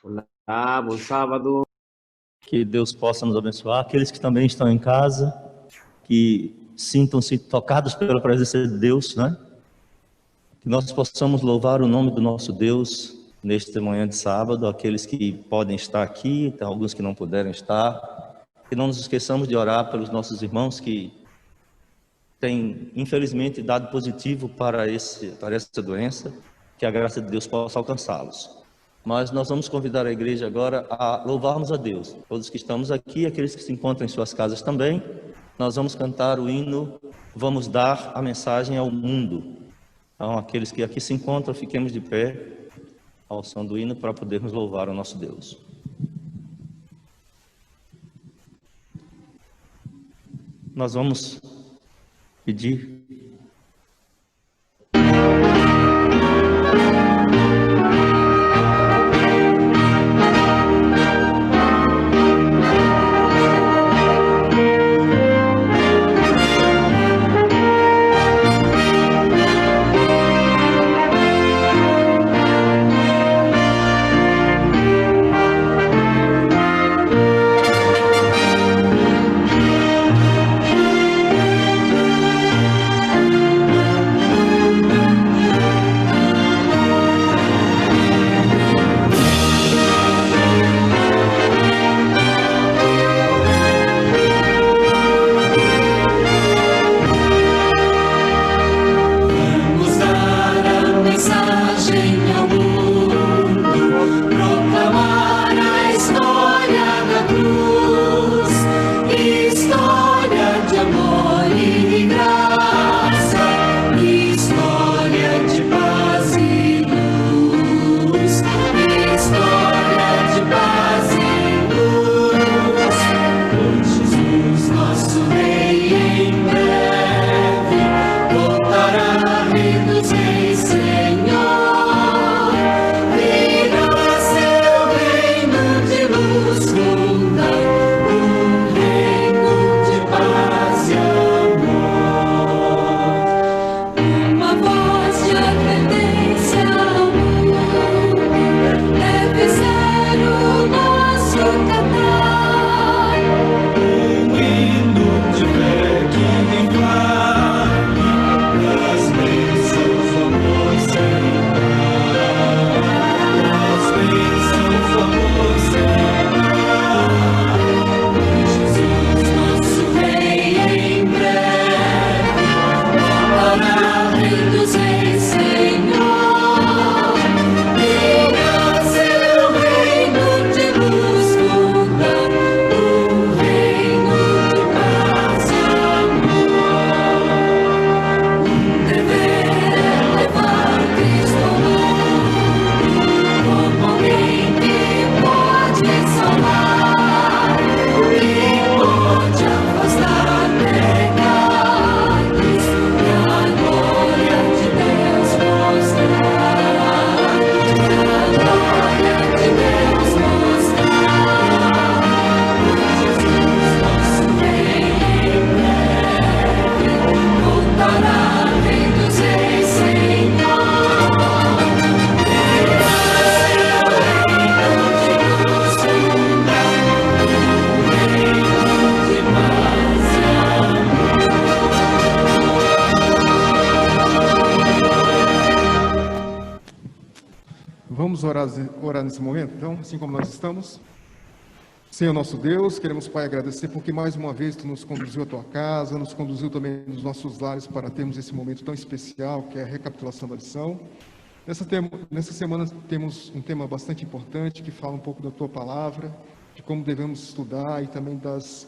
Olá, bom sábado. Que Deus possa nos abençoar. Aqueles que também estão em casa, que sintam-se tocados pela presença de Deus, né? Que nós possamos louvar o nome do nosso Deus neste manhã de sábado. Aqueles que podem estar aqui, tem alguns que não puderam estar. Que não nos esqueçamos de orar pelos nossos irmãos que têm, infelizmente, dado positivo para essa doença. Que a graça de Deus possa alcançá-los. Mas nós vamos convidar a igreja agora a louvarmos a Deus. Todos que estamos aqui, aqueles que se encontram em suas casas também, nós vamos cantar o hino Vamos Dar a Mensagem ao Mundo. Então, aqueles que aqui se encontram, fiquemos de pé ao som do hino para podermos louvar o nosso Deus. Nós vamos pedir orar nesse momento, então, assim como nós estamos. Senhor nosso Deus, queremos, Pai, agradecer porque mais uma vez Tu nos conduziu à Tua casa, nos conduziu também nos nossos lares para termos esse momento tão especial, que é a recapitulação da lição. Nessa semana temos um tema bastante importante, que fala um pouco da Tua Palavra, de como devemos estudar e também das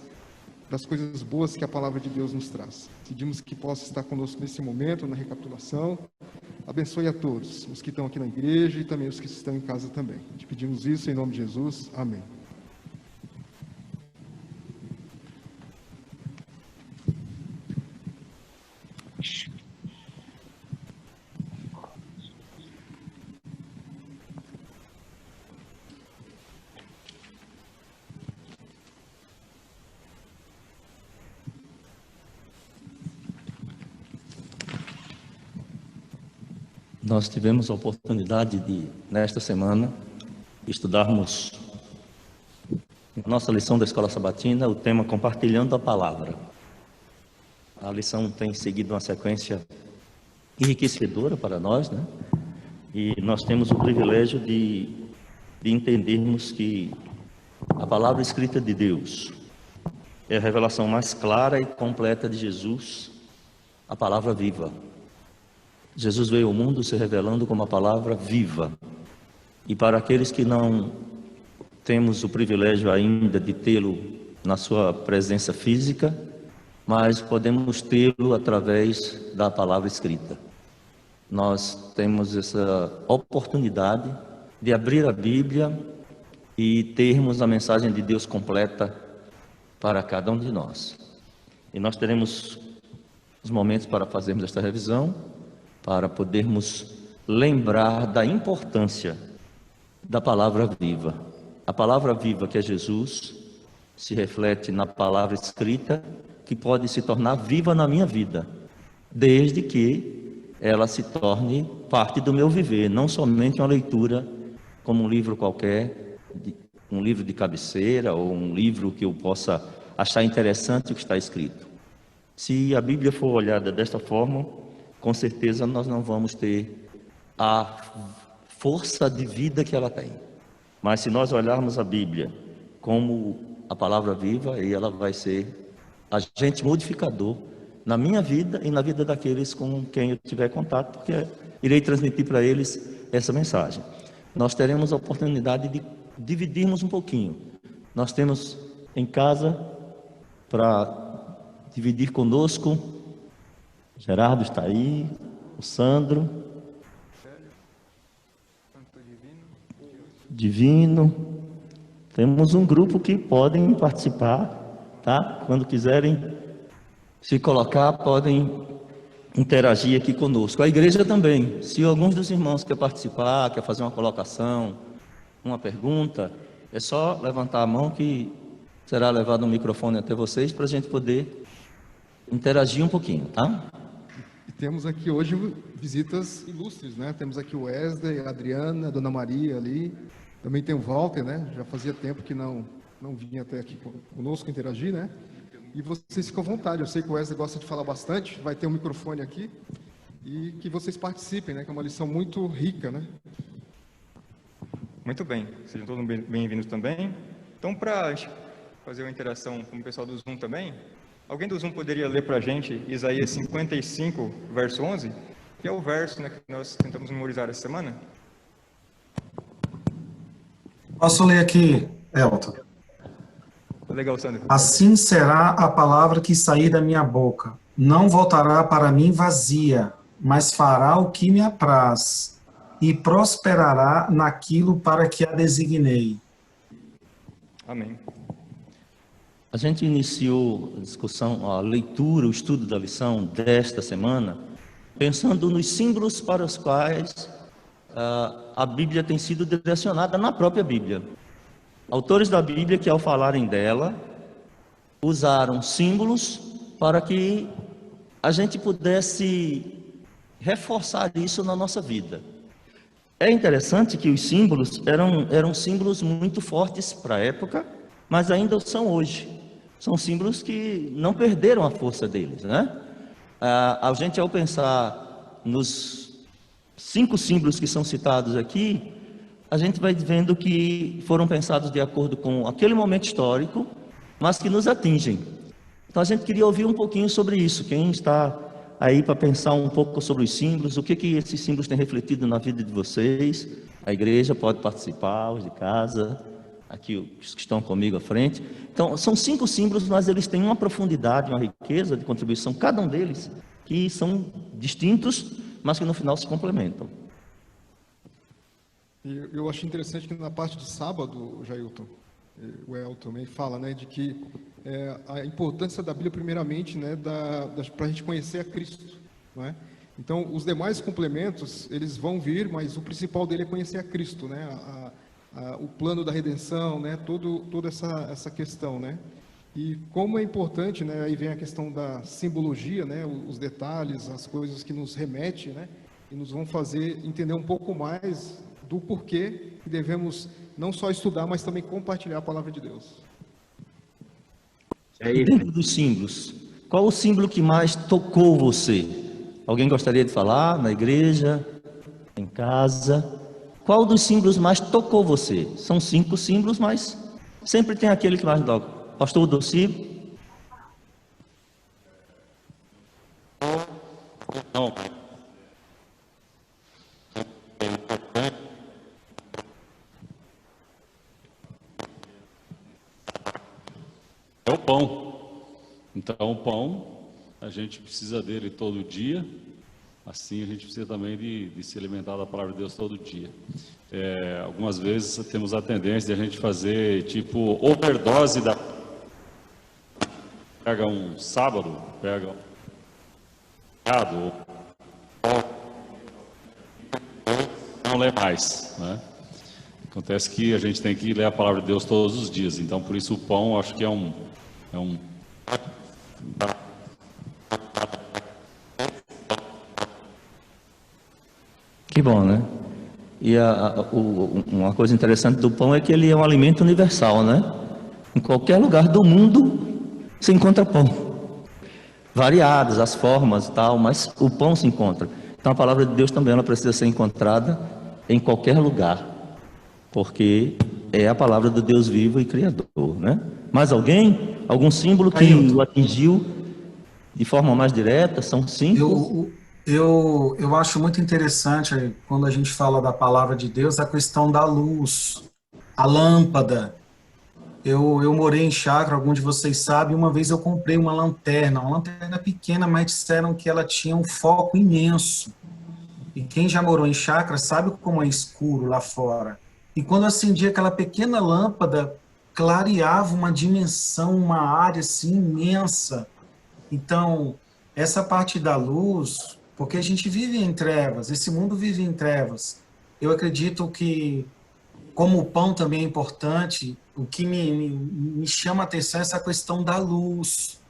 coisas boas que a Palavra de Deus nos traz. Pedimos que possa estar conosco nesse momento, na recapitulação. Abençoe a todos, os que estão aqui na igreja e também os que estão em casa também. Te pedimos isso em nome de Jesus. Amém. Nós tivemos a oportunidade de, nesta semana, estudarmos nossa lição da Escola Sabatina, o tema Compartilhando a Palavra. A lição tem seguido uma sequência enriquecedora para nós, né? E nós temos o privilégio de entendermos que a palavra escrita de Deus é a revelação mais clara e completa de Jesus, a palavra viva. Jesus veio ao mundo se revelando como a palavra viva. E para aqueles que não temos o privilégio ainda de tê-lo na sua presença física, mas podemos tê-lo através da palavra escrita. Nós temos essa oportunidade de abrir a Bíblia e termos a mensagem de Deus completa para cada um de nós. E nós teremos os momentos para fazermos esta revisão, para podermos lembrar da importância da palavra viva. A palavra viva, que é Jesus, se reflete na palavra escrita, que pode se tornar viva na minha vida, desde que ela se torne parte do meu viver, não somente uma leitura como um livro qualquer, um livro de cabeceira ou um livro que eu possa achar interessante o que está escrito. Se a Bíblia for olhada desta forma, com certeza nós não vamos ter a força de vida que ela tem. Mas se nós olharmos a Bíblia como a palavra viva, aí ela vai ser agente modificador na minha vida e na vida daqueles com quem eu tiver contato, porque irei transmitir para eles essa mensagem. Nós teremos a oportunidade de dividirmos um pouquinho. Nós temos em casa para dividir conosco, Gerardo está aí, o Sandro, Divino. Temos um grupo que podem participar, tá? Quando quiserem se colocar, podem interagir aqui conosco. A igreja também. Se alguns dos irmãos quer participar, quer fazer uma colocação, uma pergunta, é só levantar a mão que será levado um microfone até vocês para a gente poder interagir um pouquinho, tá? E temos aqui hoje visitas ilustres, né? Temos aqui o Wesley, a Adriana, a Dona Maria ali. Também tem o Walter, né? Já fazia tempo que não vinha até aqui conosco interagir, né? E vocês ficam à vontade. Eu sei que o Wesley gosta de falar bastante. Vai ter um microfone aqui. E que vocês participem, né? Que é uma lição muito rica, né? Muito bem. Sejam todos bem-vindos também. Então, para fazer uma interação com o pessoal do Zoom também, alguém do Zoom poderia ler para a gente Isaías 55, verso 11? Que é o verso, né, que nós tentamos memorizar essa semana. Posso ler aqui, Elton? Legal, Sandro. Assim será a palavra que sair da minha boca. Não voltará para mim vazia, mas fará o que me apraz, e prosperará naquilo para que a designei. Amém. A gente iniciou a discussão, a leitura, o estudo da lição desta semana, pensando nos símbolos para os quais a Bíblia tem sido direcionada na própria Bíblia. Autores da Bíblia que, ao falarem dela, usaram símbolos para que a gente pudesse reforçar isso na nossa vida. É interessante que os símbolos eram símbolos muito fortes para a época, mas ainda são hoje. São símbolos que não perderam a força deles, né? A gente, ao pensar nos 5 símbolos que são citados aqui, a gente vai vendo que foram pensados de acordo com aquele momento histórico, mas que nos atingem. Então a gente queria ouvir um pouquinho sobre isso. Quem está aí para pensar um pouco sobre os símbolos, o que esses símbolos têm refletido na vida de vocês? A igreja pode participar, os de casa, aqui os que estão comigo à frente. Então são 5 símbolos, mas eles têm uma profundidade, uma riqueza de contribuição, cada um deles, que são distintos, mas que no final se complementam. Eu acho interessante que na parte de sábado, Jailton, o El também fala, né, de que a importância da Bíblia, primeiramente, né, para a gente conhecer a Cristo, não é? Então, os demais complementos, eles vão vir, mas o principal dele é conhecer a Cristo, né, o plano da redenção, né, toda essa questão, né? E como é importante, né, aí vem a questão da simbologia, né, os detalhes, as coisas que nos remetem, né, e nos vão fazer entender um pouco mais do porquê que devemos não só estudar, mas também compartilhar a palavra de Deus. Dentro dos símbolos, qual o símbolo que mais tocou você? Alguém gostaria de falar na igreja, em casa? Qual dos símbolos mais tocou você? São 5 símbolos, mas sempre tem aquele que mais toca. Pastor Docir? Não. É o pão. Então, o pão, a gente precisa dele todo dia. Assim, a gente precisa também de se alimentar da palavra de Deus todo dia. Algumas vezes temos a tendência de a gente fazer tipo overdose da... Pega um sábado, pega um... não lê mais, né? Acontece que a gente tem que ler a palavra de Deus todos os dias. Então, por isso o pão, acho que é um Que bom, né? E uma coisa interessante do pão é que ele é um alimento universal, né? Em qualquer lugar do mundo se encontra pão. Variadas as formas e tal, mas o pão se encontra. Então a palavra de Deus também ela precisa ser encontrada em qualquer lugar, porque é a palavra do Deus vivo e criador, né? Mais alguém? Algum símbolo que o atingiu de forma mais direta? São 5? Eu acho muito interessante quando a gente fala da palavra de Deus, a questão da luz, a lâmpada. Eu morei em chácara, alguns de vocês sabem, uma vez eu comprei uma lanterna pequena, mas disseram que ela tinha um foco imenso. E quem já morou em chácara sabe como é escuro lá fora. E quando eu acendia aquela pequena lâmpada, clareava uma dimensão, uma área assim imensa. Então, essa parte da luz, porque a gente vive em trevas, esse mundo vive em trevas. Eu acredito que, como o pão também é importante, o que me chama a atenção é essa questão da luz,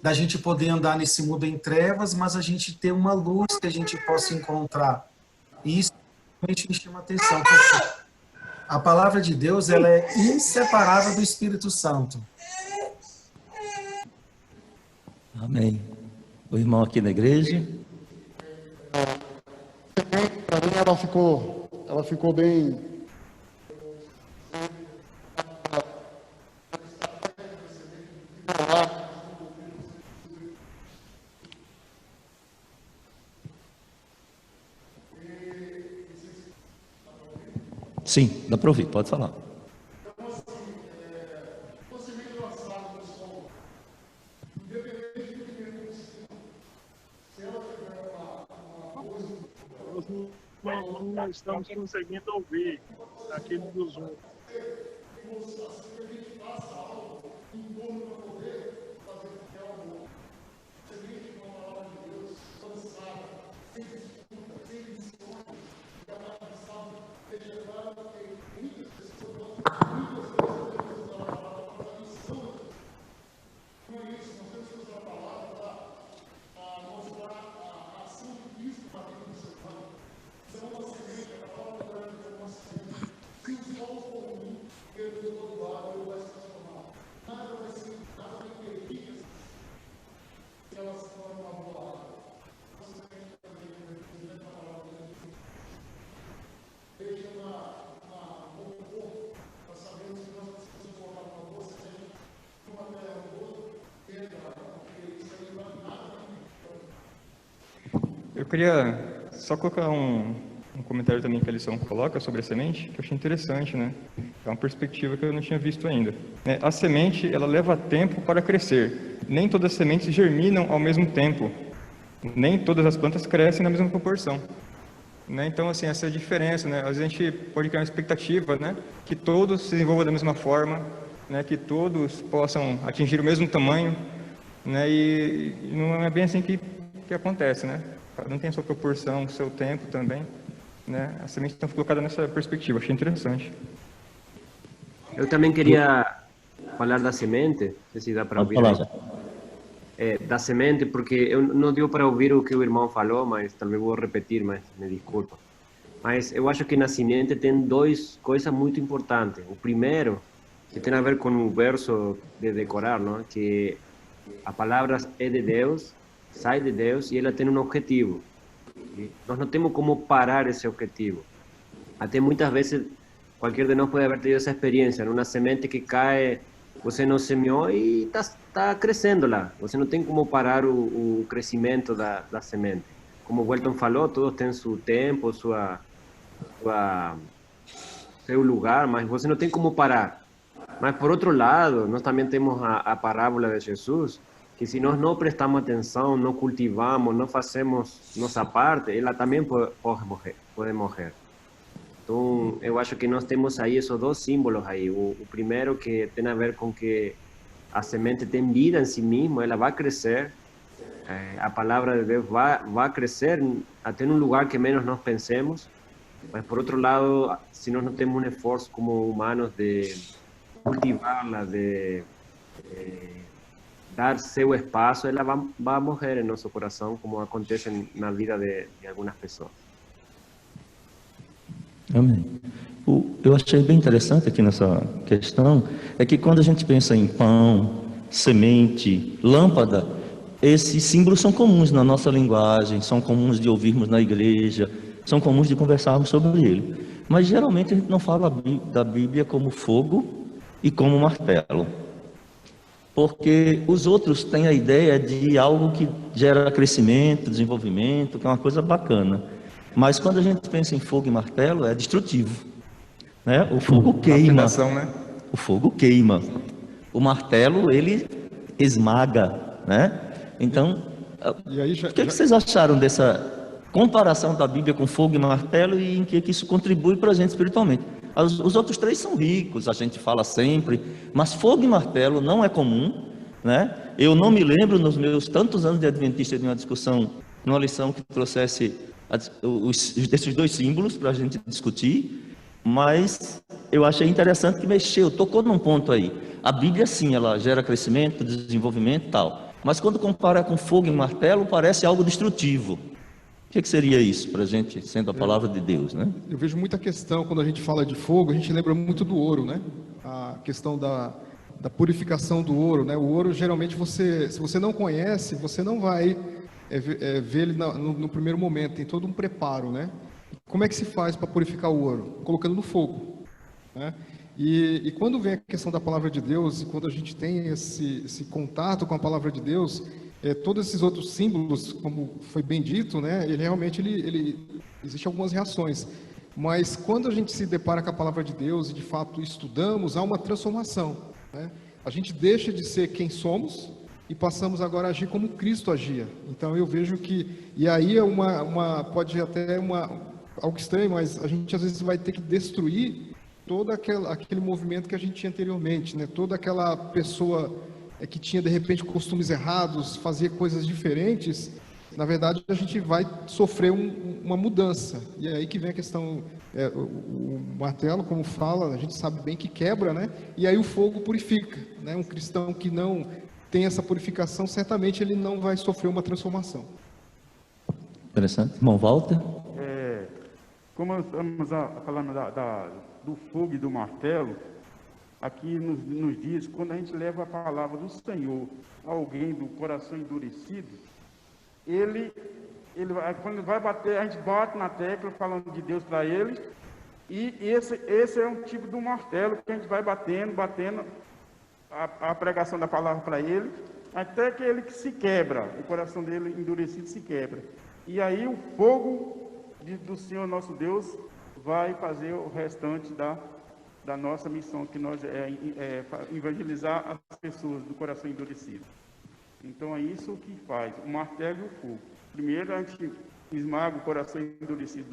da gente poder andar nesse mundo em trevas, mas a gente ter uma luz que a gente possa encontrar. E isso realmente me chama a atenção, porque a palavra de Deus ela é inseparável do Espírito Santo. Amém. O irmão aqui na igreja? Para mim ela ficou bem... Sim, dá para ouvir, pode falar. Nós não estamos conseguindo ouvir aquele do Zoom. Eu queria só colocar um comentário também que a lição coloca sobre a semente, que eu achei interessante, né? É uma perspectiva que eu não tinha visto ainda. A semente, ela leva tempo para crescer. Nem todas as sementes germinam ao mesmo tempo. Nem todas as plantas crescem na mesma proporção. Então, assim, essa é a diferença, né? Às vezes a gente pode criar uma expectativa, né? Que todos se desenvolvam da mesma forma, né? Que todos possam atingir o mesmo tamanho, né? E não é bem assim que acontece, né? Cada um tem a sua proporção, o seu tempo também, né? A semente está colocada nessa perspectiva, achei interessante. Eu também queria falar da semente, não sei se dá para ouvir. Da semente, porque eu não deu para ouvir o que o irmão falou, mas também vou repetir, mas me desculpa. Mas eu acho que na semente tem duas coisas muito importantes. O primeiro, que tem a ver com o verso de decorar, não? Que a palavra é de Deus, sai de Deus e ela tem um objetivo. E nós não temos como parar esse objetivo. Até muitas vezes, qualquer de nós pode haver tido essa experiência, numa semente que cai, você não semeou e está crescendo lá. Você não tem como parar o crescimento da semente. Como o Welton falou, todos têm seu tempo, seu lugar, mas você não tem como parar. Mas, por outro lado, nós também temos a parábola de Jesus, que se nós não prestamos atenção, não cultivamos, não fazemos nossa parte, ela também pode morrer. Então, eu acho que nós temos aí esses dois símbolos aí. O primeiro, que tem a ver com que a semente tem vida em si mesma, ela vai crescer, a palavra de Deus vai crescer até num lugar que menos nós pensemos, mas, por outro lado, se nós não temos um esforço como humanos de cultivá-la, de dar seu espaço, ela vai morrer em nosso coração, como acontece na vida de algumas pessoas. Amém. Eu achei bem interessante aqui nessa questão, é que quando a gente pensa em pão, semente, lâmpada, esses símbolos são comuns na nossa linguagem, são comuns de ouvirmos na igreja, são comuns de conversarmos sobre ele. Mas geralmente a gente não fala da Bíblia como fogo e como martelo. Porque os outros têm a ideia de algo que gera crescimento, desenvolvimento, que é uma coisa bacana. Mas quando a gente pensa em fogo e martelo, é destrutivo, né? O fogo queima, né? o fogo queima. O martelo, ele esmaga, né? Então, E aí o que vocês acharam dessa comparação da Bíblia com fogo e martelo e em que isso contribui para a gente espiritualmente? Os outros três são ricos, a gente fala sempre, mas fogo e martelo não é comum, né? Eu não me lembro nos meus tantos anos de adventista de uma discussão, numa lição que trouxesse esses dois símbolos para a gente discutir, mas eu achei interessante que mexeu, tocou num ponto aí. A Bíblia, sim, ela gera crescimento, desenvolvimento e tal, mas quando compara com fogo e martelo, parece algo destrutivo. O que seria isso para a gente, sendo a palavra de Deus, né? Eu vejo muita questão, quando a gente fala de fogo, a gente lembra muito do ouro, né? A questão da purificação do ouro, né? O ouro, geralmente, se você não conhece, você não vai ver ele no primeiro momento, tem todo um preparo, né? Como é que se faz para purificar o ouro? Colocando no fogo, né? E quando vem a questão da palavra de Deus, e quando a gente tem esse contato com a palavra de Deus, todos esses outros símbolos, como foi bem dito, né? Ele realmente existe algumas reações, mas quando a gente se depara com a palavra de Deus e de fato estudamos, há uma transformação, né? A gente deixa de ser quem somos e passamos agora a agir como Cristo agia. Então eu vejo que, e aí pode até algo estranho, mas a gente às vezes vai ter que destruir todo aquele movimento que a gente tinha anteriormente, né? Toda aquela pessoa que tinha de repente costumes errados, fazia coisas diferentes, na verdade a gente vai sofrer uma mudança. E é aí que vem a questão, o martelo, como fala, a gente sabe bem que quebra, né? E aí o fogo purifica, né? Um cristão que não tem essa purificação, certamente ele não vai sofrer uma transformação. Interessante. Irmão Walter? Como estamos falando do fogo e do martelo, aqui nos dias, quando a gente leva a palavra do Senhor a alguém do coração endurecido, ele vai, quando vai bater, a gente bate na tecla falando de Deus para ele, e esse é um tipo do martelo que a gente vai batendo a pregação da palavra para ele, até que ele se quebra, o coração dele endurecido se quebra. E aí o fogo do Senhor nosso Deus vai fazer o restante da nossa missão, que nós evangelizar as pessoas do coração endurecido. Então é isso que faz, o martelo e o fogo. Primeiro a gente esmaga o coração endurecido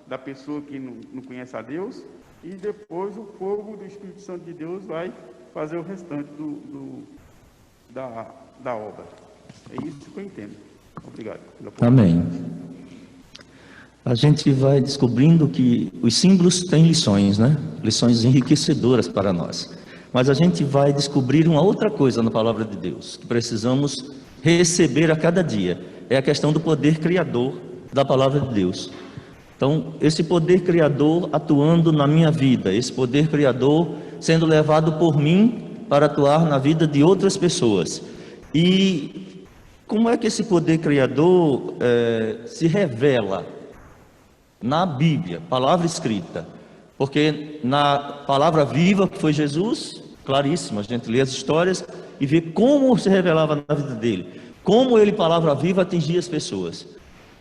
da pessoa que não conhece a Deus, e depois o fogo do Espírito Santo de Deus vai fazer o restante da obra. É isso que eu entendo. Obrigado. Amém. A gente vai descobrindo que os símbolos têm lições, né? Lições enriquecedoras para nós. Mas a gente vai descobrir uma outra coisa na palavra de Deus, que precisamos receber a cada dia. É a questão do poder criador da palavra de Deus. Então, esse poder criador atuando na minha vida, esse poder criador sendo levado por mim para atuar na vida de outras pessoas. E como é que esse poder criador se revela na Bíblia, palavra escrita? Porque na palavra viva, que foi Jesus, claríssimo, a gente lê as histórias e vê como se revelava na vida dele, como ele, palavra viva, atingia as pessoas.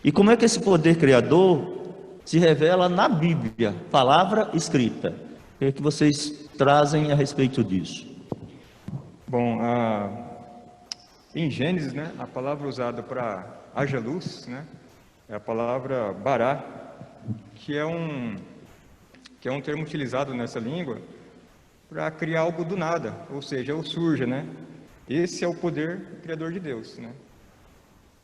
E como é que esse poder criador se revela na Bíblia, palavra escrita? O que vocês trazem a respeito disso? Bom, em Gênesis, né, a palavra usada para haja luz, né, é a palavra bará, que é um termo utilizado nessa língua para criar algo do nada, ou seja, ou surja, né? Esse é o poder criador de Deus, né?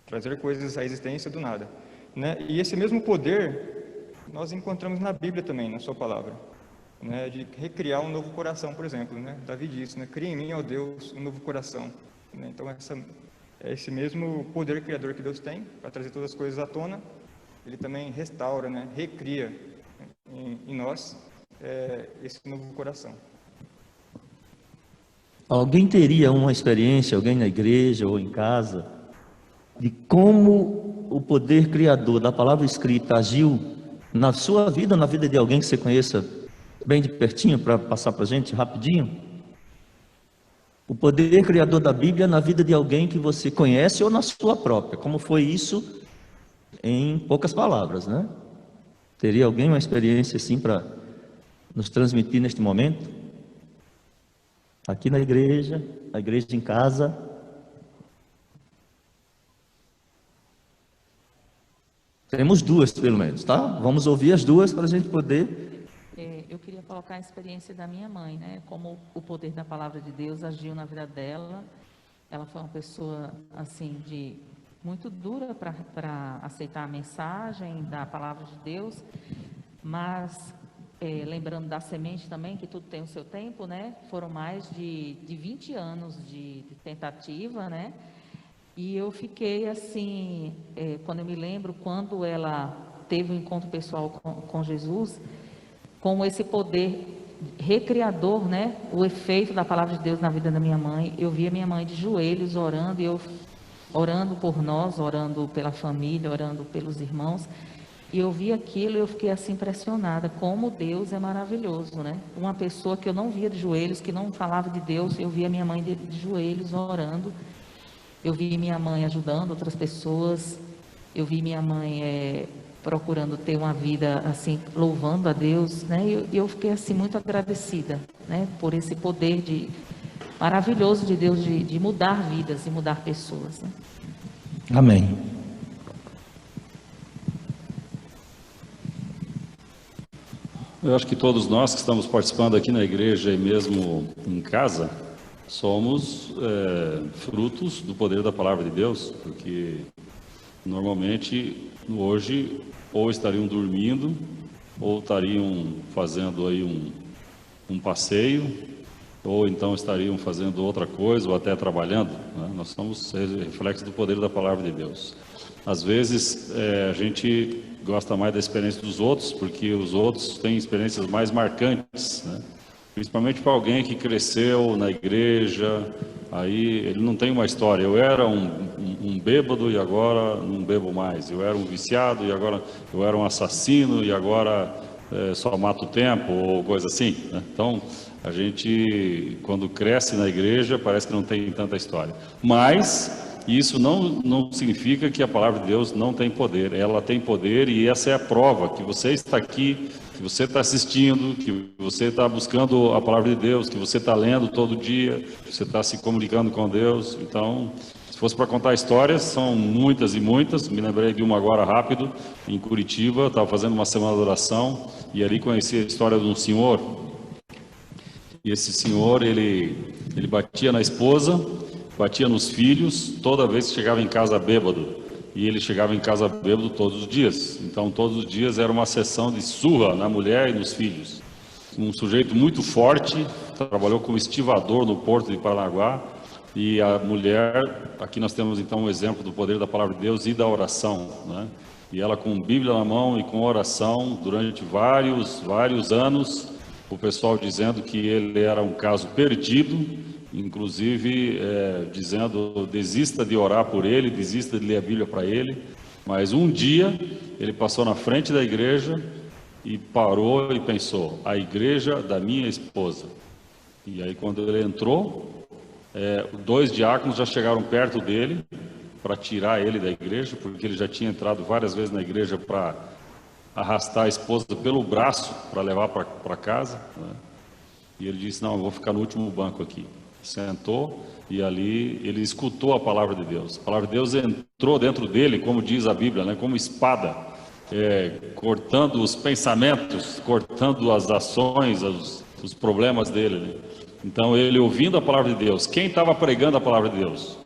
Trazer coisas à existência do nada, né? E esse mesmo poder nós encontramos na Bíblia também, na sua palavra, né? De recriar um novo coração, por exemplo, né? Davi disse, né? Cria em mim, ó Deus, um novo coração, né? Então é esse mesmo poder criador que Deus tem para trazer todas as coisas à tona, ele também restaura, né? Recria em nós esse novo coração. Alguém teria uma experiência, alguém na igreja ou em casa, de como o poder criador da palavra escrita agiu na sua vida, na vida de alguém que você conheça bem de pertinho, para passar para a gente rapidinho? O poder criador da Bíblia na vida de alguém que você conhece ou na sua própria, como foi isso em poucas palavras, né? Teria alguém uma experiência assim para nos transmitir neste momento? Aqui na igreja, a igreja em casa. Temos duas, pelo menos, tá? Vamos ouvir as duas para a gente poder... Eu queria colocar a experiência da minha mãe, né? Como o poder da palavra de Deus agiu na vida dela. Ela foi uma pessoa, assim, muito dura para aceitar a mensagem da palavra de Deus, mas... lembrando da semente também, que tudo tem o seu tempo, né? Foram mais de 20 anos de tentativa, né? E eu fiquei assim, quando eu me lembro, quando ela teve um encontro pessoal com Jesus, com esse poder recriador, né? O efeito da palavra de Deus na vida da minha mãe, eu via minha mãe de joelhos orando, e eu orando por nós, orando pela família, orando pelos irmãos. E eu vi aquilo e eu fiquei assim impressionada, como Deus é maravilhoso, né? Uma pessoa que eu não via de joelhos, que não falava de Deus, eu via minha mãe de joelhos orando, eu vi minha mãe ajudando outras pessoas, eu vi minha mãe procurando ter uma vida assim, louvando a Deus, né? E eu fiquei assim muito agradecida, né? Por esse poder maravilhoso de Deus de mudar vidas e mudar pessoas, né? Amém. Eu acho que todos nós que estamos participando aqui na igreja e mesmo em casa, somos frutos do poder da palavra de Deus, porque normalmente hoje ou estariam dormindo, ou estariam fazendo aí um passeio, ou então estariam fazendo outra coisa, ou até trabalhando, né? Nós somos reflexos do poder da palavra de Deus. Às vezes a gente gosta mais da experiência dos outros, porque os outros têm experiências mais marcantes, né? Principalmente para alguém que cresceu na igreja, aí ele não tem uma história. Eu era um bêbado e agora não bebo mais. Eu era um viciado e agora eu era um assassino e agora só mato o tempo, ou coisa assim, né? Então, a gente, quando cresce na igreja, parece que não tem tanta história. Mas isso não significa que a palavra de Deus não tem poder. Ela tem poder e essa é a prova que você está aqui, que você está assistindo, que você está buscando a palavra de Deus, que você está lendo todo dia, que você está se comunicando com Deus. Então, se fosse para contar histórias, são muitas e muitas. Me lembrei de uma agora rápido, em Curitiba, estava fazendo uma semana de oração e ali conheci a história de um senhor. E esse senhor, ele batia na esposa, batia nos filhos, toda vez que chegava em casa bêbado. E ele chegava em casa bêbado todos os dias. Então, todos os dias era uma sessão de surra na mulher e nos filhos. Um sujeito muito forte, trabalhou como estivador no porto de Paranaguá. E a mulher, aqui nós temos então um exemplo do poder da palavra de Deus e da oração, né? E ela com Bíblia na mão e com oração durante vários anos, o pessoal dizendo que ele era um caso perdido, inclusive dizendo desista de orar por ele, desista de ler a Bíblia para ele. Mas um dia ele passou na frente da igreja e parou e pensou: a igreja da minha esposa. E aí quando ele entrou, 2 diáconos já chegaram perto dele para tirar ele da igreja, porque ele já tinha entrado várias vezes na igreja para arrastar a esposa pelo braço para levar para casa, né? E ele disse: não, eu vou ficar no último banco aqui. Sentou e ali ele escutou a palavra de Deus. A palavra de Deus entrou dentro dele, como diz a Bíblia, né? Como espada, cortando os pensamentos, cortando as ações, os problemas dele, né? Então ele ouvindo a palavra de Deus, quem estava pregando a palavra de Deus?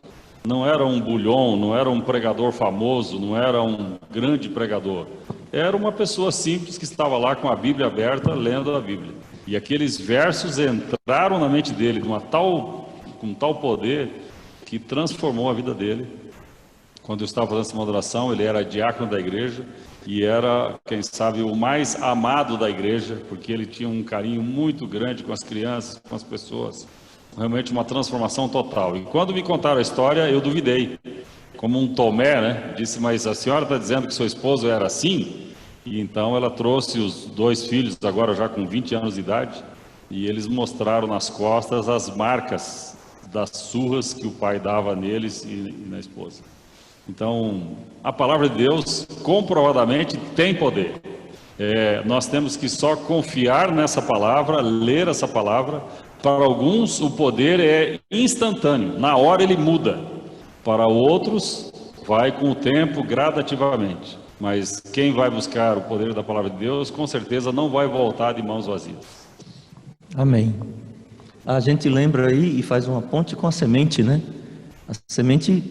Não era um bulhão, não era um pregador famoso, não era um grande pregador. Era uma pessoa simples que estava lá com a Bíblia aberta, lendo a Bíblia. E aqueles versos entraram na mente dele com tal poder que transformou a vida dele. Quando eu estava fazendo essa moderação, ele era diácono da igreja e era, quem sabe, o mais amado da igreja, porque ele tinha um carinho muito grande com as crianças, com as pessoas. Realmente uma transformação total. E quando me contaram a história, eu duvidei. Como um Tomé, né? Disse: mas a senhora está dizendo que seu esposo era assim? E então ela trouxe os 2 filhos, agora já com 20 anos de idade, e eles mostraram nas costas as marcas das surras que o pai dava neles e na esposa. Então, a palavra de Deus, comprovadamente, tem poder. Nós temos que só confiar nessa palavra, ler essa palavra. Para alguns, o poder é instantâneo, na hora ele muda. Para outros, vai com o tempo, gradativamente. Mas quem vai buscar o poder da palavra de Deus, com certeza não vai voltar de mãos vazias. Amém. A gente lembra aí e faz uma ponte com a semente, né? A semente,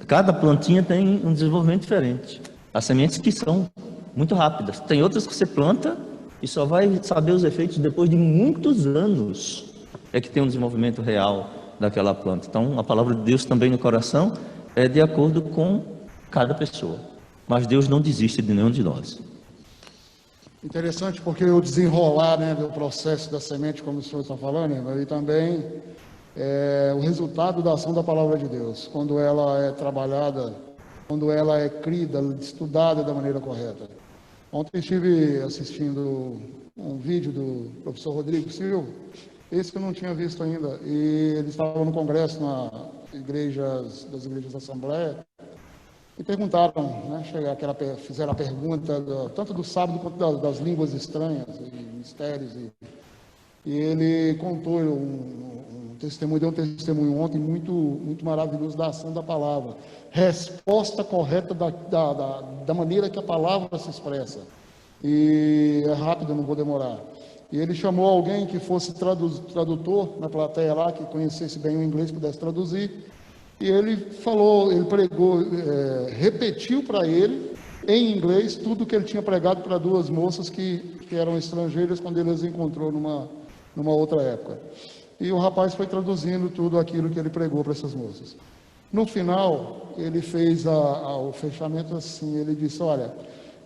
cada plantinha tem um desenvolvimento diferente. Há sementes que são muito rápidas. Tem outras que você planta e só vai saber os efeitos depois de muitos anos. É que tem um desenvolvimento real daquela planta. Então, a palavra de Deus também no coração é de acordo com cada pessoa. Mas Deus não desiste de nenhum de nós. Interessante, porque o desenrolar, né, do processo da semente, como o senhor está falando, e também o resultado da ação da palavra de Deus, quando ela é trabalhada, quando ela é crida, estudada da maneira correta. Ontem estive assistindo um vídeo do professor Rodrigo Silva, esse que eu não tinha visto ainda, e ele estava no congresso das igrejas da Assembleia, e perguntaram, né, fizeram a pergunta tanto do sábado quanto das línguas estranhas e mistérios, e ele contou um testemunho, deu um testemunho ontem muito maravilhoso da ação da palavra, resposta correta da maneira que a palavra se expressa, e é rápido, não vou demorar. E ele chamou alguém que fosse tradutor na plateia lá, que conhecesse bem o inglês, pudesse traduzir. E ele pregou, repetiu para ele, em inglês, tudo que ele tinha pregado para 2 moças que eram estrangeiras, quando ele as encontrou numa outra época. E o rapaz foi traduzindo tudo aquilo que ele pregou para essas moças. No final, ele fez o fechamento assim, ele disse: olha,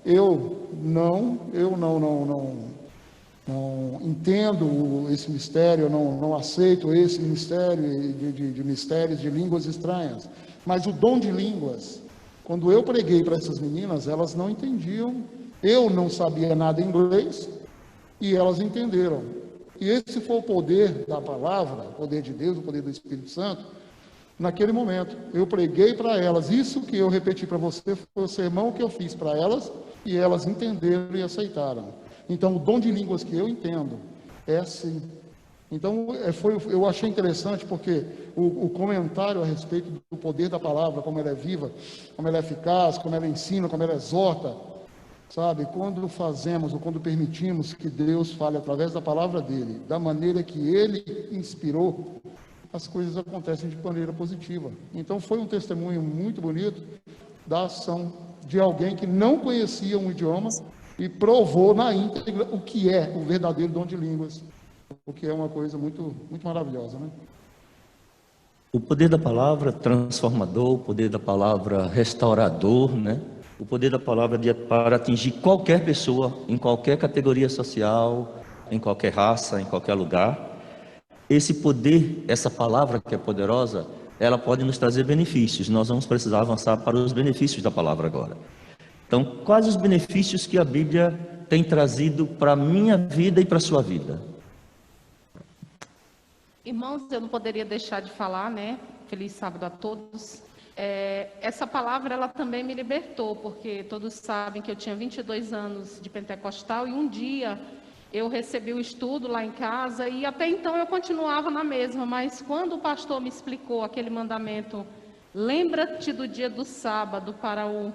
eu não entendo esse mistério, não aceito esse mistério de mistérios de línguas estranhas. Mas o dom de línguas, quando eu preguei para essas meninas, elas não entendiam. Eu não sabia nada em inglês e elas entenderam. E esse foi o poder da palavra, o poder de Deus, o poder do Espírito Santo. Naquele momento, eu preguei para elas. Isso que eu repeti para você foi o sermão que eu fiz para elas e elas entenderam e aceitaram. Então, o dom de línguas que eu entendo é assim. Então, eu achei interessante porque o comentário a respeito do poder da palavra, como ela é viva, como ela é eficaz, como ela ensina, como ela exorta, sabe? Quando fazemos ou quando permitimos que Deus fale através da palavra dele, da maneira que ele inspirou, as coisas acontecem de maneira positiva. Então, foi um testemunho muito bonito da ação de alguém que não conhecia um idioma e provou na íntegra o que é o verdadeiro dom de línguas, o que é uma coisa muito maravilhosa, né? O poder da palavra transformador, o poder da palavra restaurador, né? o poder da palavra para atingir qualquer pessoa, em qualquer categoria social, em qualquer raça, em qualquer lugar. Esse poder, essa palavra que é poderosa, ela pode nos trazer benefícios. Nós vamos precisar avançar para os benefícios da palavra agora. Então, quais os benefícios que a Bíblia tem trazido para a minha vida e para a sua vida? Irmãos, eu não poderia deixar de falar, né? Feliz sábado a todos. Essa palavra, ela também me libertou, porque todos sabem que eu tinha 22 anos de pentecostal e um dia eu recebi o estudo lá em casa e até então eu continuava na mesma, mas quando o pastor me explicou aquele mandamento, lembra-te do dia do sábado para o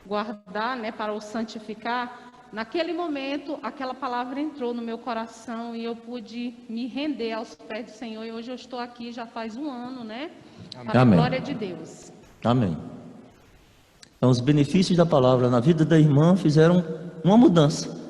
guardar, né, para o santificar, naquele momento aquela palavra entrou no meu coração e eu pude me render aos pés do Senhor e hoje eu estou aqui já faz um ano, né, para a glória de Deus. Amém. Então, os benefícios da palavra na vida da irmã fizeram uma mudança.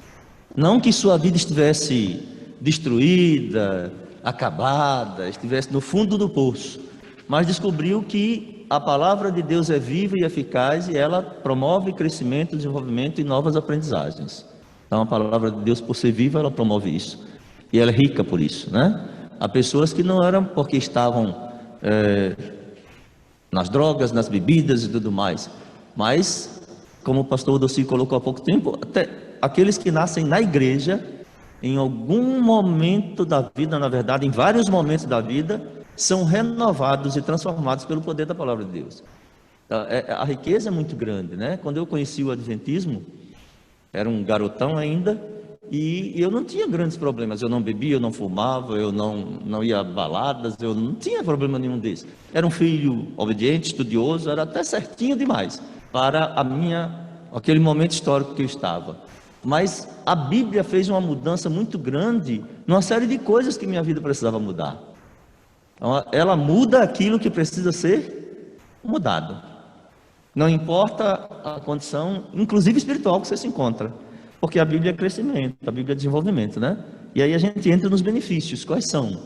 Não que sua vida estivesse destruída, acabada, estivesse no fundo do poço, mas descobriu que a palavra de Deus é viva e eficaz e ela promove crescimento, desenvolvimento e novas aprendizagens. Então, a palavra de Deus, por ser viva, ela promove isso. E ela é rica por isso, né? Há pessoas que não eram porque estavam nas drogas, nas bebidas e tudo mais, mas, como o pastor Odossi colocou há pouco tempo, até aqueles que nascem na igreja, em algum momento da vida, na verdade, em vários momentos da vida, são renovados e transformados pelo poder da palavra de Deus. A riqueza é muito grande, né? Quando eu conheci o Adventismo, era um garotão ainda, e eu não tinha grandes problemas. Eu não bebia, eu não fumava, eu não ia a baladas, eu não tinha problema nenhum desse. Era um filho obediente, estudioso, era até certinho demais para aquele momento histórico que eu estava. Mas a Bíblia fez uma mudança muito grande numa série de coisas que minha vida precisava mudar. Então, ela muda aquilo que precisa ser mudado. Não importa a condição, inclusive espiritual, que você se encontra. Porque a Bíblia é crescimento, a Bíblia é desenvolvimento, né? E aí a gente entra nos benefícios. Quais são?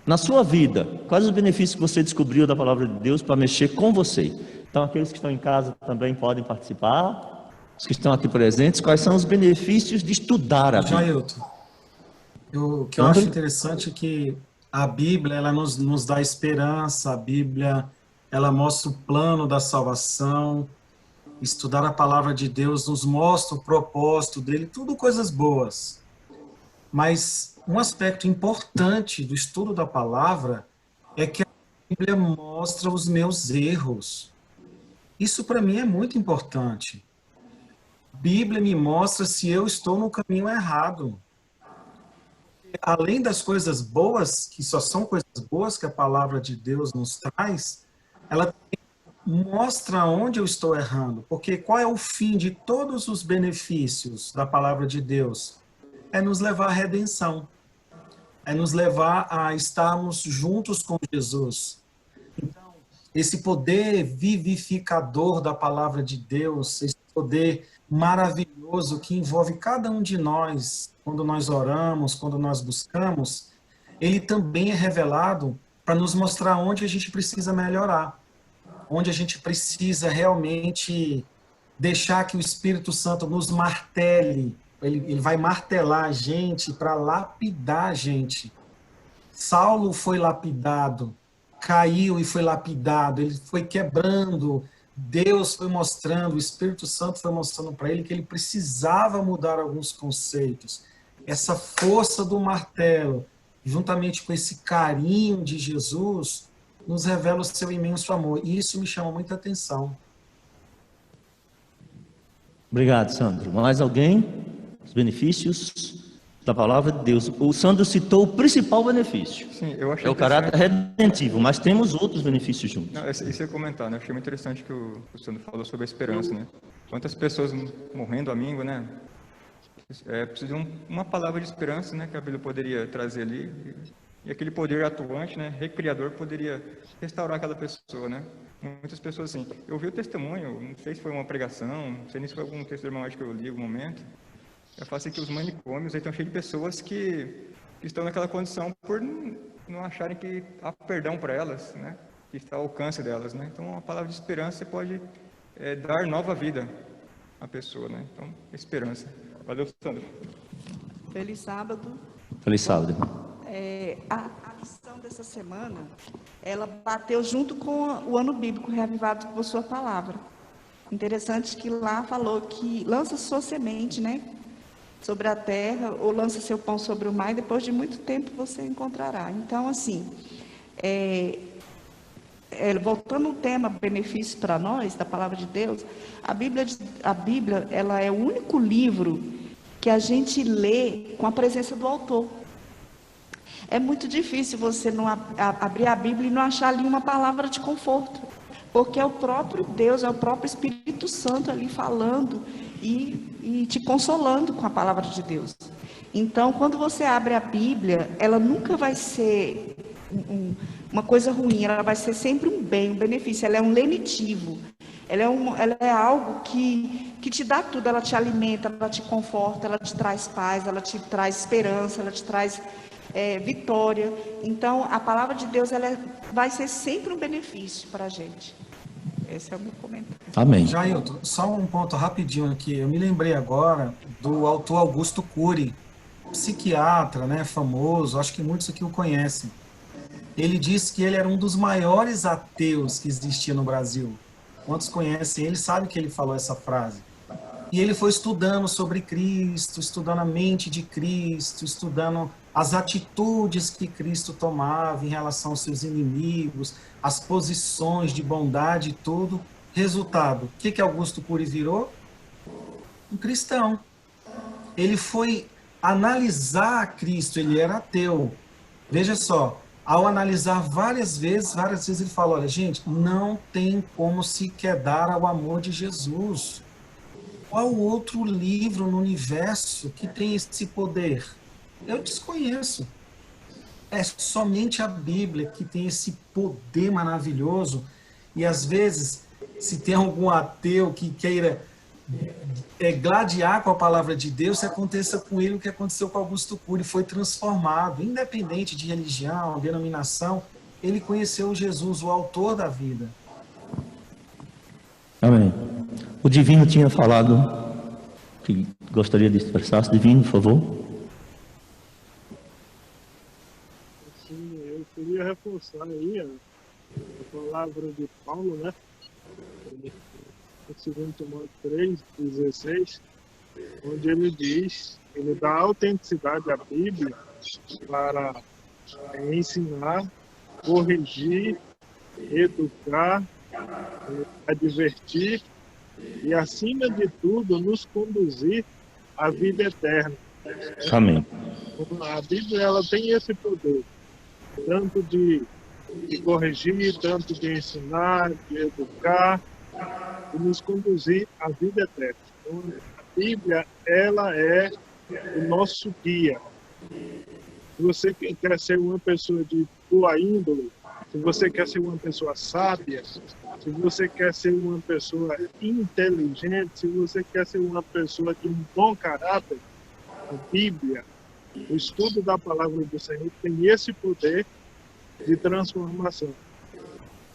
Na sua vida, quais os benefícios que você descobriu da palavra de Deus para mexer com você? Então, aqueles que estão em casa também podem participar. Os que estão aqui presentes, quais são os benefícios de estudar a Bíblia? Jailton, o que eu acho interessante é que a Bíblia, ela nos dá esperança, a Bíblia, ela mostra o plano da salvação. Estudar a palavra de Deus nos mostra o propósito dele, tudo coisas boas. Mas um aspecto importante do estudo da palavra é que a Bíblia mostra os meus erros. Isso para mim é muito importante. A Bíblia me mostra se eu estou no caminho errado. Além das coisas boas, que só são coisas boas que a palavra de Deus nos traz, ela mostra onde eu estou errando, porque qual é o fim de todos os benefícios da palavra de Deus? É nos levar à redenção, é nos levar a estarmos juntos com Jesus. Então, esse poder vivificador da palavra de Deus, esse poder maravilhoso que envolve cada um de nós, quando nós oramos, quando nós buscamos, ele também é revelado para nos mostrar onde a gente precisa melhorar, onde a gente precisa realmente deixar que o Espírito Santo nos martele. Ele vai martelar a gente para lapidar a gente. Saulo foi lapidado, caiu e foi lapidado, ele foi quebrando, Deus foi mostrando, o Espírito Santo foi mostrando para ele que ele precisava mudar alguns conceitos. Essa força do martelo, juntamente com esse carinho de Jesus, nos revela o seu imenso amor. E isso me chama muita atenção. Obrigado, Sandro. Mais alguém? Os benefícios da palavra de Deus. O Sandro citou o principal benefício. Sim, eu achei é o caráter redentivo, mas temos outros benefícios juntos. Não, isso eu ia comentar, né? Eu achei muito interessante que o Sandro falou sobre a esperança, né? Quantas pessoas morrendo amigo, né? Precisa de uma palavra de esperança, né? Que a Bíblia poderia trazer ali. E aquele poder atuante, né? Recriador, poderia restaurar aquela pessoa, né? Muitas pessoas, assim, eu vi o testemunho, não sei se foi uma pregação, não sei nem se foi algum texto irmão que eu li em algum momento. Eu falo assim que os manicômios aí estão cheios de pessoas que estão naquela condição por não acharem que há perdão para elas, né? Que está ao alcance delas, né? Então, uma palavra de esperança pode dar nova vida a pessoa, né? Então, esperança. Valeu, Sandro. Feliz sábado. Feliz sábado. A lição dessa semana, ela bateu junto com o ano bíblico reavivado por sua palavra. Interessante que lá falou que lança sua semente, né, sobre a terra, ou lança seu pão sobre o mar, e depois de muito tempo você encontrará. Então, assim, voltando ao tema benefício para nós, da palavra de Deus, a Bíblia, ela é o único livro que a gente lê com a presença do autor. É muito difícil você não abrir a Bíblia e não achar ali uma palavra de conforto, porque é o próprio Deus, é o próprio Espírito Santo ali falando e te consolando com a palavra de Deus. Então, quando você abre a Bíblia, ela nunca vai ser uma coisa ruim, ela vai ser sempre um bem, um benefício, ela é um lenitivo. Ela é algo que te dá tudo, ela te alimenta, ela te conforta, ela te traz paz, ela te traz esperança, ela te traz vitória. Então, a palavra de Deus vai ser sempre um benefício para a gente. Esse é o meu comentário. Amém. Jailton, só um ponto rapidinho aqui. Eu me lembrei agora do autor Augusto Cury, psiquiatra, né, famoso, acho que muitos aqui o conhecem. Ele disse que ele era um dos maiores ateus que existia no Brasil. Quantos conhecem ele sabem que ele falou essa frase. E ele foi estudando sobre Cristo, estudando a mente de Cristo, estudando as atitudes que Cristo tomava em relação aos seus inimigos, as posições de bondade e tudo. Resultado, o que Augusto Cury virou? Um cristão. Ele foi analisar Cristo, ele era ateu. Veja só, ao analisar várias vezes ele falou, olha, gente, não tem como se quedar ao amor de Jesus. Qual outro livro no universo que tem esse poder? Eu desconheço. É somente a Bíblia que tem esse poder maravilhoso. E às vezes, se tem algum ateu que queira gladiar com a palavra de Deus, se aconteça com ele o que aconteceu com Augusto Cury, foi transformado, independente de religião, denominação, ele conheceu Jesus, o autor da vida. Amém. O Divino tinha falado que gostaria de expressar. Divino, por favor. Sim, eu queria reforçar aí a palavra de Paulo, né? Em 2 Timóteo 3:16, onde ele diz, ele dá autenticidade à Bíblia para ensinar, corrigir, educar, advertir e, acima de tudo, nos conduzir à vida eterna. Amém. A Bíblia, ela tem esse poder, tanto de corrigir, tanto de ensinar, de educar e nos conduzir à vida eterna. Então, a Bíblia, ela é o nosso guia. Se você quer ser uma pessoa de boa índole, se você quer ser uma pessoa sábia, se você quer ser uma pessoa inteligente, se você quer ser uma pessoa de um bom caráter, a Bíblia, o estudo da palavra do Senhor tem esse poder de transformação.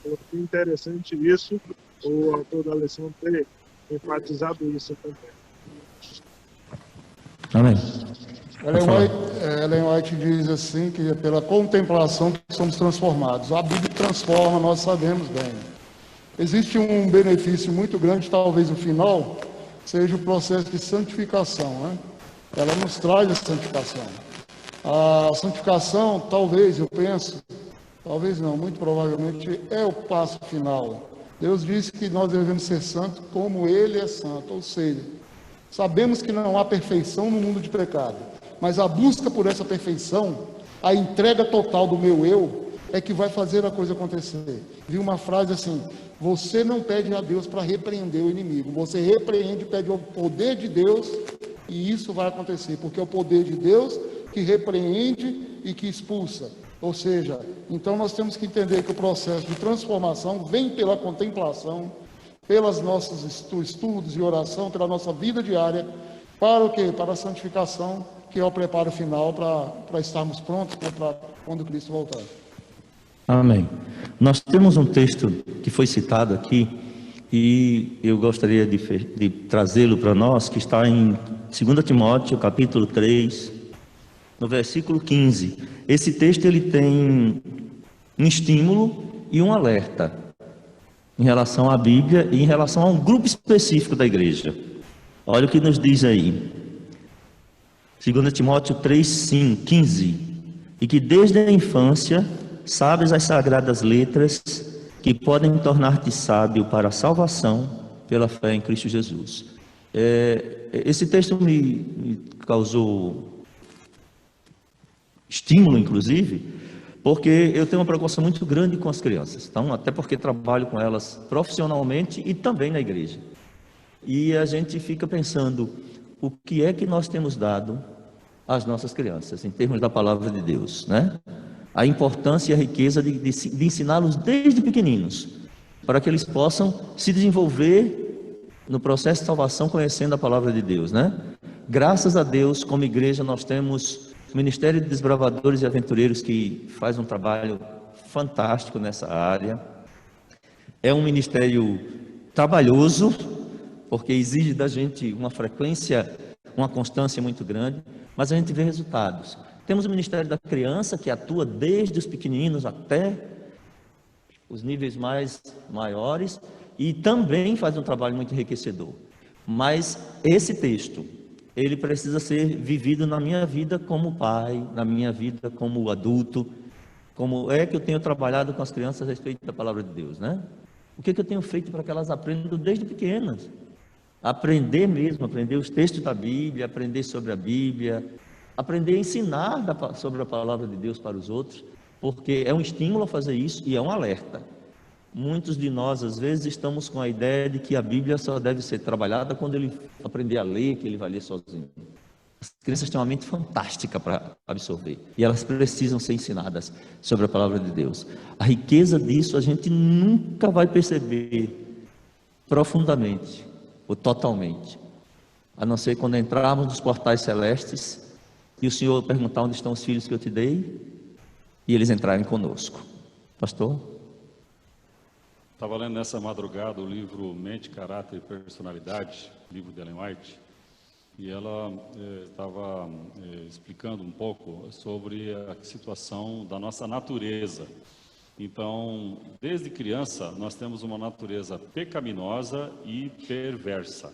É interessante isso, o autor da lição ter enfatizado isso também. Amém. Ellen White diz assim, que é pela contemplação que somos transformados. A Bíblia transforma, nós sabemos bem. Existe um benefício muito grande, talvez o final seja o processo de santificação, né? Ela nos traz a santificação. A santificação, talvez, eu penso, talvez não, muito provavelmente é o passo final. Deus disse que nós devemos ser santos como Ele é santo, ou seja, sabemos que não há perfeição no mundo de pecado, mas a busca por essa perfeição, a entrega total do meu eu, é que vai fazer a coisa acontecer. Vi uma frase assim, você não pede a Deus para repreender o inimigo, você repreende, pede o poder de Deus, e isso vai acontecer, porque é o poder de Deus que repreende e que expulsa. Ou seja, então nós temos que entender que o processo de transformação vem pela contemplação, pelos nossos estudos e oração, pela nossa vida diária, para o quê? Para a santificação, que é o preparo final para estarmos prontos, né, para quando Cristo voltar. Amém. Nós temos um texto que foi citado aqui, e eu gostaria de trazê-lo para nós, que está em 2 Timóteo, capítulo 3, no versículo 15. Esse texto ele tem um estímulo e um alerta em relação à Bíblia e em relação a um grupo específico da igreja. Olha o que nos diz aí. 2 Timóteo 3, 15. E que desde a infância sabes as sagradas letras que podem tornar-te sábio para a salvação pela fé em Cristo Jesus. Esse texto me causou estímulo, inclusive, porque eu tenho uma preocupação muito grande com as crianças, então, até porque trabalho com elas profissionalmente e também na igreja. E a gente fica pensando, o que é que nós temos dado às nossas crianças, em termos da palavra de Deus, né? A importância e a riqueza de ensiná-los desde pequeninos, para que eles possam se desenvolver no processo de salvação conhecendo a palavra de Deus, né? Graças a Deus, como igreja, nós temos o Ministério de Desbravadores e Aventureiros, que faz um trabalho fantástico nessa área. É um ministério trabalhoso, porque exige da gente uma frequência, uma constância muito grande, mas a gente vê resultados. Temos o Ministério da Criança, que atua desde os pequeninos até os níveis maiores, e também faz um trabalho muito enriquecedor. Mas esse texto, ele precisa ser vivido na minha vida como pai, na minha vida como adulto, como é que eu tenho trabalhado com as crianças a respeito da palavra de Deus, né? O que é que eu tenho feito para que elas aprendam desde pequenas? Aprender mesmo, aprender os textos da Bíblia, aprender sobre a Bíblia, aprender a ensinar sobre a palavra de Deus para os outros, porque é um estímulo a fazer isso e é um alerta. Muitos de nós, às vezes, estamos com a ideia de que a Bíblia só deve ser trabalhada quando ele aprender a ler, que ele vai ler sozinho. As crianças têm uma mente fantástica para absorver, e elas precisam ser ensinadas sobre a palavra de Deus. A riqueza disso a gente nunca vai perceber profundamente ou totalmente, a não ser quando entrarmos nos portais celestes e o Senhor perguntar onde estão os filhos que eu te dei, e eles entrarem conosco. Pastor? Estava lendo nessa madrugada o livro Mente, Caráter e Personalidade, livro de Ellen White, e ela estava explicando um pouco sobre a situação da nossa natureza. Então, desde criança, nós temos uma natureza pecaminosa e perversa.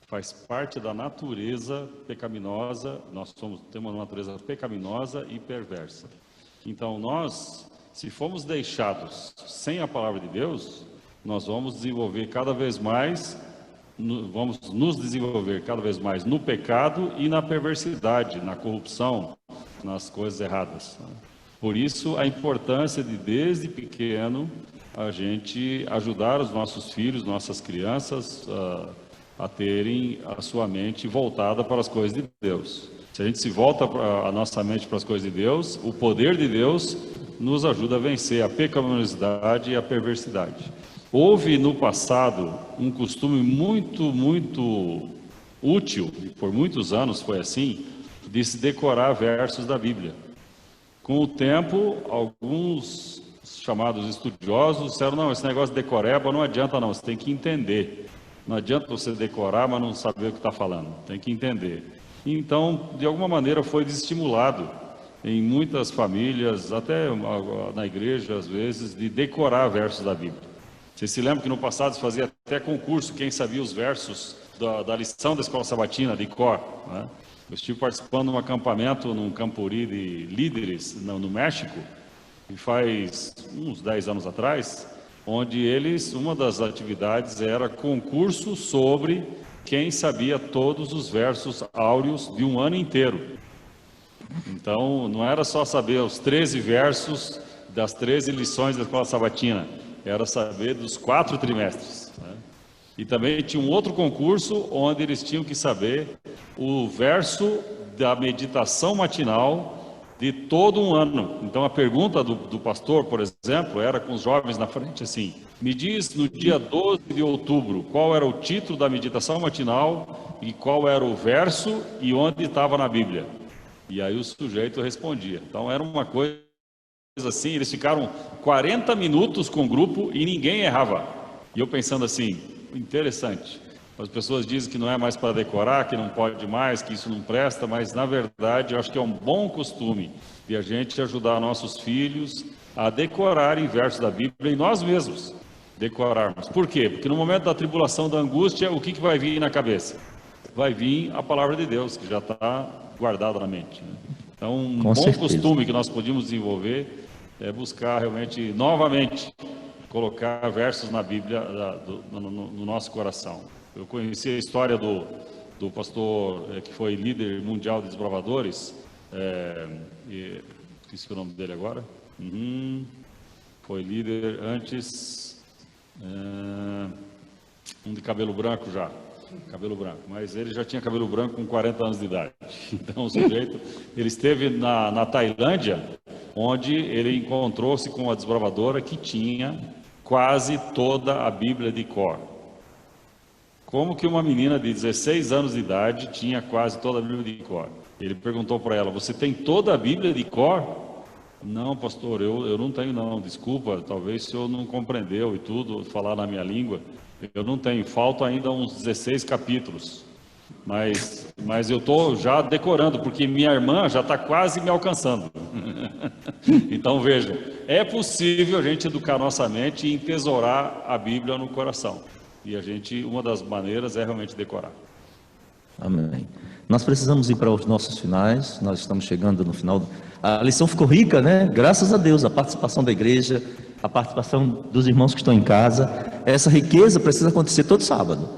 Faz parte da natureza pecaminosa, temos uma natureza pecaminosa e perversa. Então, nós, se formos deixados sem a palavra de Deus, nós vamos desenvolver cada vez mais, vamos nos desenvolver cada vez mais no pecado e na perversidade, na corrupção, nas coisas erradas. Por isso, a importância de, desde pequeno, a gente ajudar os nossos filhos, nossas crianças, a terem a sua mente voltada para as coisas de Deus. Se a gente se volta a nossa mente para as coisas de Deus, o poder de Deus nos ajuda a vencer a pecaminosidade e a perversidade. Houve no passado um costume muito útil, e por muitos anos foi assim, de se decorar versos da Bíblia. Com o tempo, alguns chamados estudiosos disseram, não, esse negócio de decoreba não adianta não, você tem que entender. Não adianta você decorar, mas não saber o que está falando, tem que entender. Então, de alguma maneira, foi desestimulado em muitas famílias, até na igreja, às vezes, de decorar versos da Bíblia. Você se lembra que no passado se fazia até concurso, quem sabia os versos da lição da escola sabatina, de cor, né? Eu estive participando de um acampamento num campuri de líderes no México, e faz uns 10 anos atrás, onde uma das atividades era concurso sobre quem sabia todos os versos áureos de um ano inteiro. Então, não era só saber os 13 versos das 13 lições da escola sabatina, era saber dos 4 trimestres, né? E também tinha um outro concurso onde eles tinham que saber o verso da meditação matinal de todo um ano. Então a pergunta do pastor, por exemplo, era com os jovens na frente assim: me diz no dia 12 de outubro qual era o título da meditação matinal e qual era o verso e onde estava na Bíblia. E aí o sujeito respondia. Então era uma coisa assim, eles ficaram 40 minutos com o grupo e ninguém errava. E eu pensando assim, interessante, as pessoas dizem que não é mais para decorar, que não pode mais, que isso não presta, mas na verdade eu acho que é um bom costume de a gente ajudar nossos filhos a decorarem versos da Bíblia e nós mesmos decorarmos. Por quê? Porque no momento da tribulação, da angústia, o que vai vir na cabeça? Vai vir a palavra de Deus, que já está guardada na mente, né? Então, um bom costume que nós podíamos desenvolver é buscar realmente, novamente, colocar versos na Bíblia no nosso coração. Eu conheci a história do pastor que foi líder mundial de desbravadores, esqueci o nome dele agora, foi líder antes, um de cabelo branco já, mas ele já tinha cabelo branco com 40 anos de idade. Então o sujeito, ele esteve na Tailândia, onde ele encontrou-se com uma desbravadora que tinha quase toda a Bíblia de cor. Como que uma menina de 16 anos de idade tinha quase toda a Bíblia de cor? Ele perguntou para ela, você tem toda a Bíblia de cor? Não, pastor, eu não tenho não, desculpa, talvez o senhor não compreendeu e tudo, falar na minha língua. Eu não tenho, faltam ainda uns 16 capítulos, mas eu estou já decorando, porque minha irmã já está quase me alcançando. Então vejam, é possível a gente educar nossa mente e entesourar a Bíblia no coração. E uma das maneiras é realmente decorar. Amém. Nós precisamos ir para os nossos finais, nós estamos chegando no final. A lição ficou rica, né? Graças a Deus, a participação da igreja, a participação dos irmãos que estão em casa. Essa riqueza precisa acontecer todo sábado.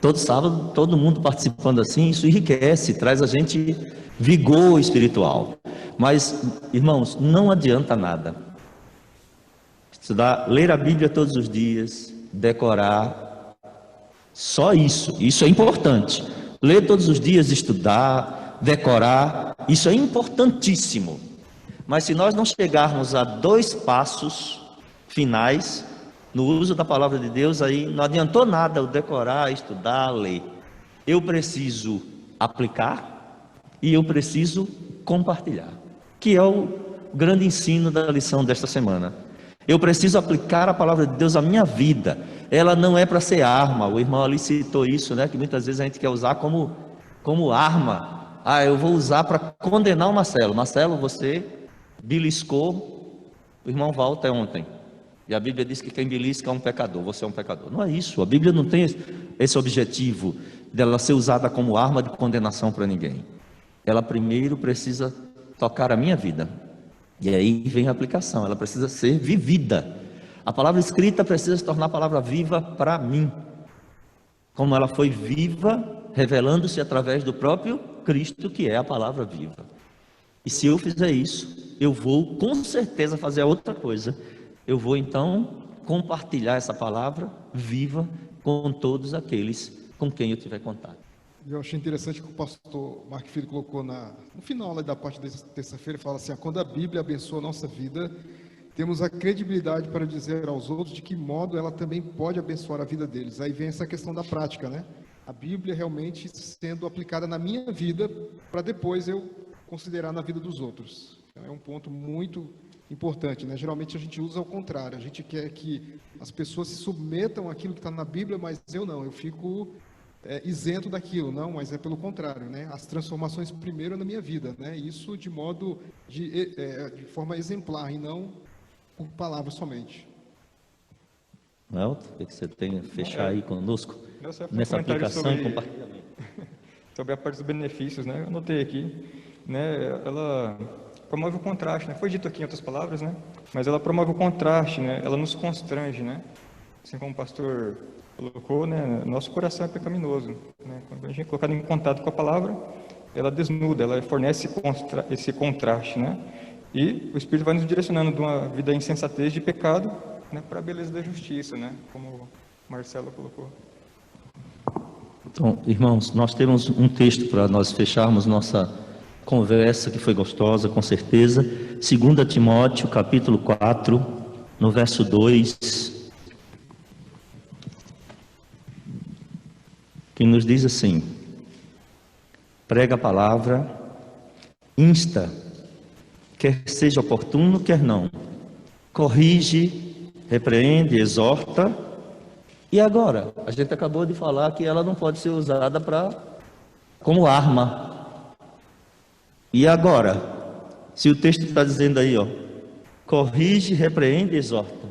Todo sábado, todo mundo participando assim, isso enriquece, traz a gente vigor espiritual. Mas, irmãos, não adianta nada. Estudar, ler a Bíblia todos os dias, decorar, só isso é importante. Ler todos os dias, estudar, decorar, isso é importantíssimo. Mas se nós não chegarmos a 2 passos finais no uso da palavra de Deus, aí não adiantou nada eu decorar, estudar, ler. Eu preciso aplicar e eu preciso compartilhar, que é o grande ensino da lição desta semana. Eu preciso aplicar a palavra de Deus à minha vida. Ela não é para ser arma. O irmão ali citou isso, né? Que muitas vezes a gente quer usar como arma. Eu vou usar para condenar o Marcelo. Marcelo, você beliscou o irmão Walter ontem. E a Bíblia diz que quem belisca é um pecador. Você é um pecador. Não é isso. A Bíblia não tem esse objetivo dela ser usada como arma de condenação para ninguém. Ela primeiro precisa tocar a minha vida. E aí vem a aplicação, ela precisa ser vivida. A palavra escrita precisa se tornar palavra viva para mim. Como ela foi viva, revelando-se através do próprio Cristo, que é a palavra viva. E se eu fizer isso, eu vou com certeza fazer outra coisa. Eu vou então compartilhar essa palavra viva com todos aqueles com quem eu tiver contato. Eu achei interessante que o pastor Marco Filho colocou no final da parte dessa terça-feira, ele fala assim, quando a Bíblia abençoa a nossa vida, temos a credibilidade para dizer aos outros de que modo ela também pode abençoar a vida deles. Aí vem essa questão da prática, né? A Bíblia realmente sendo aplicada na minha vida, para depois eu considerar na vida dos outros. Então, é um ponto muito importante, né? Geralmente a gente usa ao contrário, a gente quer que as pessoas se submetam àquilo que está na Bíblia, mas eu não, eu fico isento daquilo, não, mas é pelo contrário, né? As transformações primeiro na minha vida, né? Isso de forma exemplar e não por palavras somente. Nelton, o que você tem a fechar aí conosco nessa aplicação e compartilhamento? Sobre a parte dos benefícios, né? Eu anotei aqui, né? Ela promove o contraste, né? Foi dito aqui em outras palavras, né? Mas ela promove o contraste, né? Ela nos constrange, né? Assim como o pastor colocou, né? Nosso coração é pecaminoso, né? Quando a gente é colocado em contato com a palavra, ela desnuda, ela fornece esse contraste, né? E o Espírito vai nos direcionando de uma vida insensatez de pecado, né, para a beleza da justiça, né? Como o Marcelo colocou. Então, irmãos, nós temos um texto para nós fecharmos nossa conversa, que foi gostosa, com certeza. 2 Timóteo, capítulo 4, no verso 2, que nos diz assim: prega a palavra, insta, quer seja oportuno, quer não, corrige, repreende, exorta E agora? A gente acabou de falar que ela não pode ser usada como arma. E agora? Se o texto está dizendo aí, ó, corrige, repreende e exorta.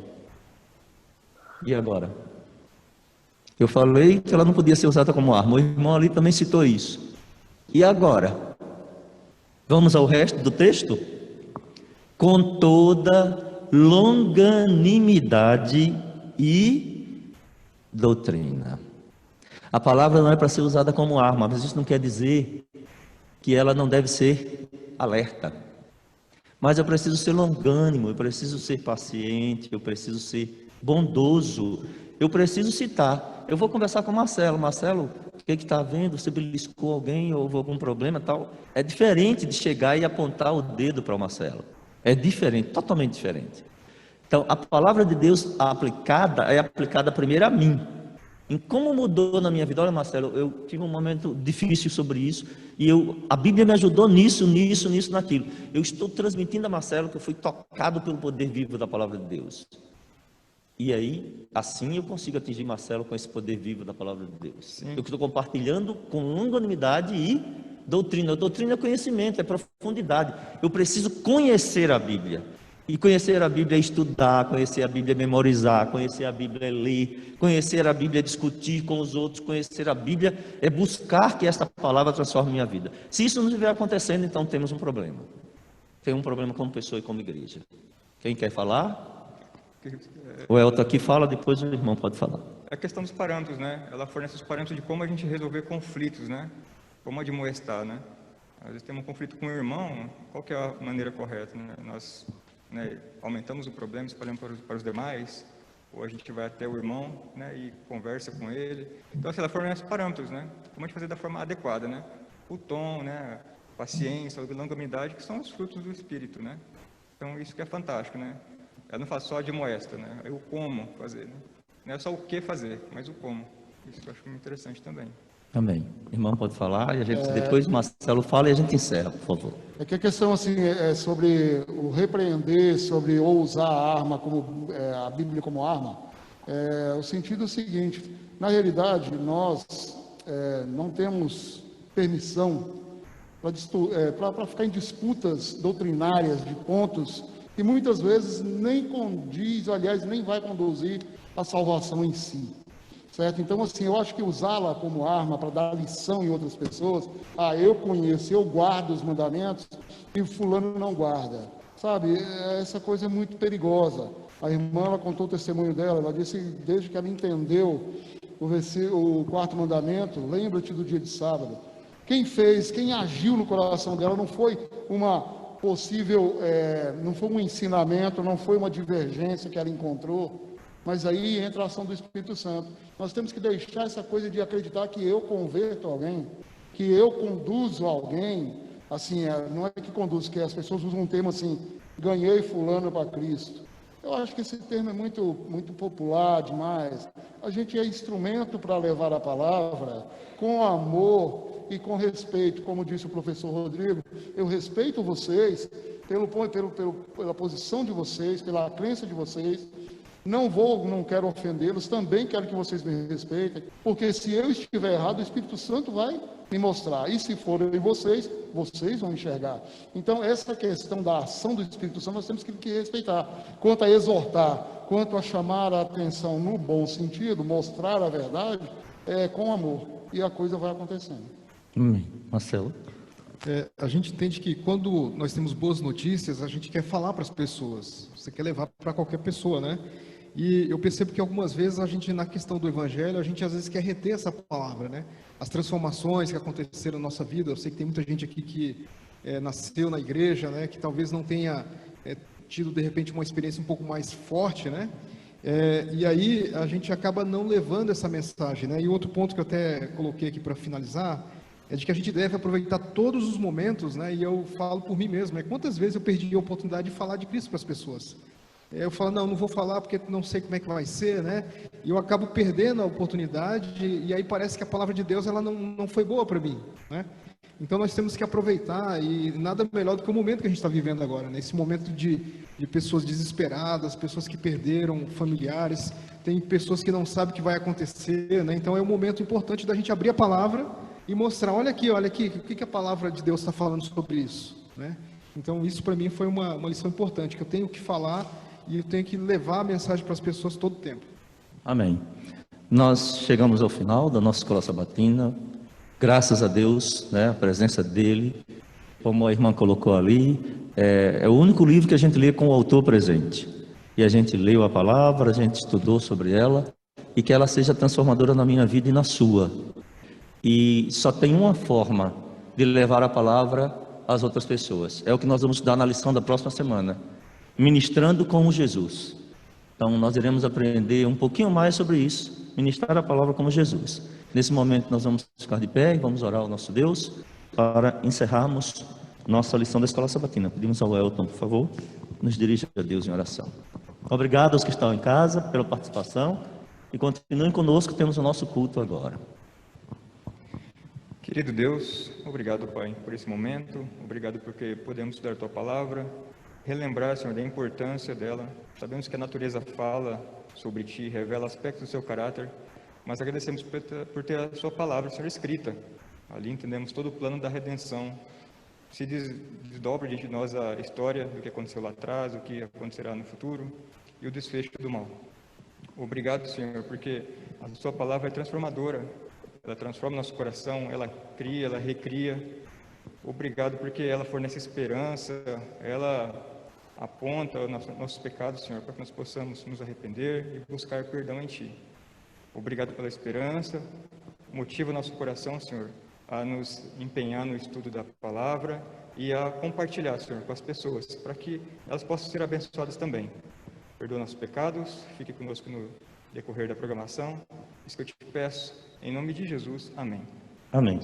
E agora? Eu falei que ela não podia ser usada como arma. O irmão ali também citou isso. E agora? Vamos ao resto do texto? Com toda longanimidade e doutrina. A palavra não é para ser usada como arma, mas isso não quer dizer que ela não deve ser alerta. Mas eu preciso ser longânimo, eu preciso ser paciente, eu preciso ser bondoso, eu preciso citar. Eu vou conversar com o Marcelo. Marcelo, o que está vendo? Você beliscou alguém ou houve algum problema tal? É diferente de chegar e apontar o dedo para o Marcelo. É diferente, totalmente diferente. Então, a palavra de Deus é aplicada primeiro a mim. Em como mudou na minha vida. Olha, Marcelo, eu tive um momento difícil sobre isso, e a Bíblia me ajudou nisso, naquilo. Eu estou transmitindo a Marcelo que eu fui tocado pelo poder vivo da palavra de Deus. E aí, assim eu consigo atingir Marcelo com esse poder vivo da palavra de Deus. Sim. Eu estou compartilhando com longanimidade e doutrina. Doutrina é conhecimento, é profundidade. Eu preciso conhecer a Bíblia. E conhecer a Bíblia é estudar, conhecer a Bíblia é memorizar, conhecer a Bíblia é ler, conhecer a Bíblia é discutir com os outros, conhecer a Bíblia é buscar que esta palavra transforme minha vida. Se isso não estiver acontecendo, então temos um problema. Tem um problema como pessoa e como igreja. Quem quer falar? O Elton aqui fala, depois o irmão pode falar. É a questão dos parâmetros, né? Ela fornece os parâmetros de como a gente resolver conflitos, né? Como admoestar, né? Às vezes temos um conflito com o irmão, qual que é a maneira correta, né? Nós aumentamos o problema, espalhamos para os demais, ou a gente vai até o irmão, né, e conversa com ele. Então, ela fornece parâmetros, né? Como a gente fazer da forma adequada, né? O tom, né? Paciência, a longanimidade, que são os frutos do Espírito, né? Então, isso que é fantástico, né? Ela não faz só de moesta, né? É o como fazer, né? Não é só o que fazer, mas o como. Isso eu acho muito interessante também. Amém. Irmão, pode falar, e a gente depois o Marcelo fala e a gente encerra, por favor. É que a questão assim é sobre o repreender, sobre ou usar a arma como a Bíblia como arma. O sentido é o seguinte: na realidade nós não temos permissão para ficar em disputas doutrinárias de pontos que muitas vezes nem condiz, aliás, nem vai conduzir à salvação em si. Certo? Então, assim, eu acho que usá-la como arma para dar lição em outras pessoas, eu conheço, eu guardo os mandamentos e fulano não guarda, sabe? Essa coisa é muito perigosa. A irmã, ela contou o testemunho dela, ela disse, desde que ela entendeu o quarto mandamento, lembra-te do dia de sábado. Quem agiu no coração dela não foi uma possível, não foi um ensinamento, não foi uma divergência que ela encontrou, mas aí entra a ação do Espírito Santo. Nós temos que deixar essa coisa de acreditar que eu converto alguém, que eu conduzo alguém, assim, não é que conduzo, que as pessoas usam um termo assim, ganhei fulano para Cristo. Eu acho que esse termo é muito, muito popular demais. A gente é instrumento para levar a palavra com amor e com respeito, como disse o professor Rodrigo. Eu respeito vocês pela posição de vocês, pela crença de vocês. Não quero ofendê-los, também quero que vocês me respeitem, porque se eu estiver errado, o Espírito Santo vai me mostrar, e se forem vocês vão enxergar. Então, essa questão da ação do Espírito Santo, nós temos que respeitar. Quanto a exortar, quanto a chamar a atenção no bom sentido, mostrar a verdade, com amor, e a coisa vai acontecendo. Marcelo? A gente entende que quando nós temos boas notícias, a gente quer falar para as pessoas, você quer levar para qualquer pessoa, né? E eu percebo que algumas vezes a gente, na questão do Evangelho, a gente às vezes quer reter essa palavra, né? As transformações que aconteceram na nossa vida. Eu sei que tem muita gente aqui que nasceu na igreja, né? Que talvez não tenha tido, de repente, uma experiência um pouco mais forte, né? E aí a gente acaba não levando essa mensagem, né? E outro ponto que eu até coloquei aqui para finalizar é de que a gente deve aproveitar todos os momentos, né? E eu falo por mim mesmo, quantas vezes eu perdi a oportunidade de falar de Cristo para as pessoas. Eu falo, não vou falar porque não sei como é que vai ser, né? E eu acabo perdendo a oportunidade e aí parece que a palavra de Deus ela não foi boa para mim, né? Então nós temos que aproveitar, e nada melhor do que o momento que a gente está vivendo agora, né? Esse momento de de pessoas desesperadas, pessoas que perderam familiares, tem pessoas que não sabem o que vai acontecer, né? Então é um momento importante da gente abrir a palavra e mostrar, olha aqui, o que a palavra de Deus está falando sobre isso, né? Então isso para mim foi uma lição importante, que eu tenho que falar e eu tenho que levar a mensagem para as pessoas todo o tempo. Amém. Nós chegamos ao final da nossa escola sabatina, graças a Deus, né, a presença dele, como a irmã colocou ali, é o único livro que a gente lê com o autor presente. E a gente leu a palavra, a gente estudou sobre ela, e que ela seja transformadora na minha vida e na sua. E só tem uma forma de levar a palavra às outras pessoas. É o que nós vamos estudar na lição da próxima semana, ministrando como Jesus. Então nós iremos aprender um pouquinho mais sobre isso, ministrar a palavra como Jesus. Nesse momento nós vamos ficar de pé e vamos orar ao nosso Deus para encerrarmos nossa lição da escola sabatina. Pedimos ao Elton, por favor, nos dirija a Deus em oração. Obrigado aos que estão em casa pela participação e continuem conosco, temos o nosso culto agora. Querido Deus, obrigado, Pai, por esse momento, obrigado porque podemos estudar a Tua Palavra, relembrar, Senhor, da importância dela. Sabemos que a natureza fala sobre Ti, revela aspectos do Seu caráter, mas agradecemos por ter a Sua Palavra, Senhor, escrita. Ali entendemos todo o plano da redenção, se desdobra diante de nós a história do que aconteceu lá atrás, o que acontecerá no futuro e o desfecho do mal. Obrigado, Senhor, porque a Sua Palavra é transformadora, ela transforma nosso coração, ela cria, ela recria. Obrigado porque ela fornece esperança, ela aponta nossos pecados, Senhor, para que nós possamos nos arrepender e buscar perdão em Ti. Obrigado pela esperança, motiva o nosso coração, Senhor, a nos empenhar no estudo da palavra e a compartilhar, Senhor, com as pessoas, para que elas possam ser abençoadas também. Perdoa nossos pecados, fique conosco no decorrer da programação. Isso que eu te peço, em nome de Jesus. Amém. Amém.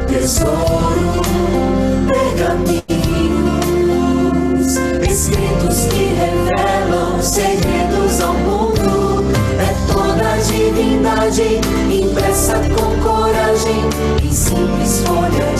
Tesouro, pergaminhos, escritos que revelam segredos ao mundo. É toda a divindade impressa com coragem em simples folhas.